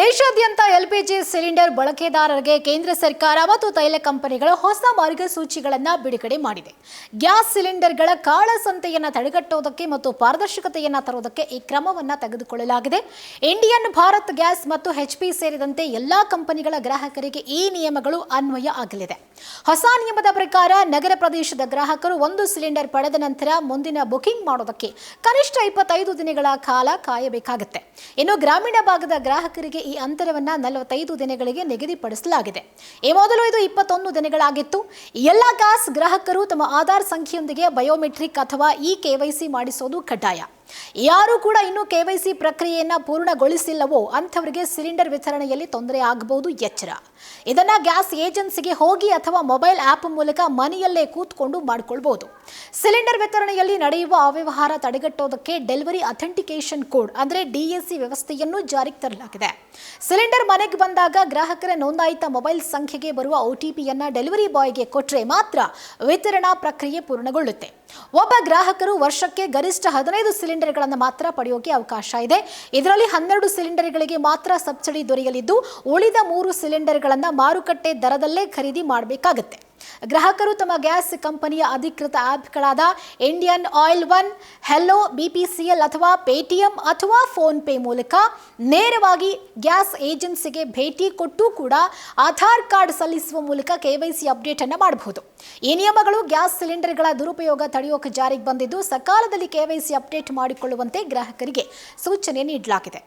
ದೇಶಾದ್ಯಂತ LPG cylinder ಬಳಕೆದಾರರಿಗೆ ಕೇಂದ್ರ ಸರ್ಕಾರ ಮತ್ತು ತೈಲ ಕಂಪನಿಗಳು ಹೊಸ ಮಾರ್ಗಸೂಚಿಗಳನ್ನು ಬಿಡುಗಡೆ ಮಾಡಿದೆ. ಗ್ಯಾಸ್ ಸಿಲಿಂಡರ್ಗಳ ಕಾಳಸಂತೆಯನ್ನು ತಡೆಗಟ್ಟುವುದಕ್ಕೆ ಮತ್ತು ಪಾರದರ್ಶಕತೆಯನ್ನು ತರುವುದಕ್ಕೆ ಈ ಕ್ರಮವನ್ನು ತೆಗೆದುಕೊಳ್ಳಲಾಗಿದೆ. ಇಂಡಿಯನ್ ಭಾರತ್ ಗ್ಯಾಸ್ ಮತ್ತು ಎಚ್ಪಿ ಸೇರಿದಂತೆ ಎಲ್ಲಾ ಕಂಪನಿಗಳ ಗ್ರಾಹಕರಿಗೆ ಈ ನಿಯಮಗಳು ಅನ್ವಯ ಆಗಲಿದೆ. ಹೊಸ ನಿಯಮದ ಪ್ರಕಾರ ನಗರ ಪ್ರದೇಶದ ಗ್ರಾಹಕರು ಒಂದು ಸಿಲಿಂಡರ್ ಪಡೆದ ನಂತರ ಮುಂದಿನ ಬುಕಿಂಗ್ ಮಾಡೋದಕ್ಕೆ ಕನಿಷ್ಠ 25 ದಿನಗಳ ಕಾಲ ಕಾಯಬೇಕಾಗುತ್ತೆ. ಇನ್ನು ಗ್ರಾಮೀಣ ಭಾಗದ ಗ್ರಾಹಕರಿಗೆ ಈ ಅಂತರವನ್ನ 45 ದಿನಗಳಿಗೆ ನಿಗದಿಪಡಿಸಲಾಗಿದೆ. ಈ ಮೊದಲು ಇದು 21 ದಿನಗಳಾಗಿತ್ತು. ಎಲ್ಲ ಗ್ಯಾಸ್ ಗ್ರಾಹಕರು ತಮ್ಮ ಆಧಾರ್ ಸಂಖ್ಯೆಯೊಂದಿಗೆ ಬಯೋಮೆಟ್ರಿಕ್ ಅಥವಾ ಕೆವೈಸಿ ಮಾಡಿಸೋದು ಕಡ್ಡಾಯ. ಯಾರು ಕೂಡ ಇನ್ನು ಕೆವೈಸಿ ಪ್ರಕ್ರಿಯೆಯನ್ನು ಪೂರ್ಣಗೊಳಿಸಿಲ್ಲವೋ ಅಂಥವರಿಗೆ ಸಿಲಿಂಡರ್ ವಿತರಣೆಯಲ್ಲಿ ತೊಂದರೆ ಆಗಬಹುದು, ಎಚ್ಚರ. ಇದನ್ನ ಗ್ಯಾಸ್ ಏಜೆನ್ಸಿಗೆ ಹೋಗಿ ಅಥವಾ ಮೊಬೈಲ್ ಆಪ್ ಮೂಲಕ ಮನೆಯಲ್ಲೇ ಕೂತ್ಕೊಂಡು ಮಾಡಿಕೊಳ್ಳಬಹುದು. ಸಿಲಿಂಡರ್ ವಿತರಣೆಯಲ್ಲಿ ನಡೆಯುವ ಅವ್ಯವಹಾರ ತಡೆಗಟ್ಟೋದಕ್ಕೆ ಡೆಲಿವರಿ ಅಥೆಂಟಿಕೇಷನ್ ಕೋಡ್ ಅಂದ್ರೆ ಡಿಎಸಿ ವ್ಯವಸ್ಥೆಯನ್ನು ಜಾರಿಗೆ ತರಲಾಗಿದೆ. ಸಿಲಿಂಡರ್ ಮನೆಗೆ ಬಂದಾಗ ಗ್ರಾಹಕರ ನೋಂದಾಯಿತ ಮೊಬೈಲ್ ಸಂಖ್ಯೆಗೆ ಬರುವ OTPಯನ್ನು ಡೆಲಿವರಿ ಬಾಯ್ಗೆ ಕೊಟ್ಟರೆ ಮಾತ್ರ ವಿತರಣಾ ಪ್ರಕ್ರಿಯೆ ಪೂರ್ಣಗೊಳ್ಳುತ್ತೆ. ಒಬ್ಬ ಗ್ರಾಹಕರು ವರ್ಷಕ್ಕೆ ಗರಿಷ್ಠ 15 ಸಿಲಿಂಡರ್ಗಳನ್ನು ಮಾತ್ರ ಪಡೆಯೋಕೆ ಅವಕಾಶ ಇದೆ. ಇದರಲ್ಲಿ 12 ಸಿಲಿಂಡರ್ಗಳಿಗೆ ಮಾತ್ರ ಸಬ್ಸಿಡಿ ದೊರೆಯಲಿದ್ದು ಉಳಿದ 3 ಸಿಲಿಂಡರ್ಗಳನ್ನು ಮಾರುಕಟ್ಟೆ ದರದಲ್ಲೇ ಖರೀದಿ ಮಾಡಬೇಕಾಗುತ್ತೆ. ಗ್ರಾಹಕರು ತಮ್ಮ ಗ್ಯಾಸ್ ಕಂಪನಿಯ ಅಧಿಕೃತ ಆಪ್ಗಳಾದ Indian Oil one, hello, BPCL ಅಥವಾ ಪೇಟಿಎಂ ಅಥವಾ ಫೋನ್ ಪೇ ಮೂಲಕ ನೇರವಾಗಿ ಗ್ಯಾಸ್ ಏಜೆನ್ಸಿಗೆ ಭೇಟಿ ಕೊಟ್ಟು ಕೂಡ ಆಧಾರ್ ಕಾರ್ಡ್ ಸಲ್ಲಿಸುವ ಮೂಲಕ ಕೆವೈಸಿ ಅಪ್ಡೇಟ್ ಅನ್ನು ಮಾಡಬಹುದು. ಈ ನಿಯಮಗಳು ಗ್ಯಾಸ್ ಸಿಲಿಂಡರ್ಗಳ ದುರುಪಯೋಗ ತಡೆಯೋಕೆ ಜಾರಿಗೆ ಬಂದಿದ್ದು ಸಕಾಲದಲ್ಲಿ ಕೆವೈಸಿ ಅಪ್ಡೇಟ್ ಮಾಡಿಕೊಳ್ಳುವಂತೆ ಗ್ರಾಹಕರಿಗೆ ಸೂಚನೆ ನೀಡಲಾಗಿದೆ.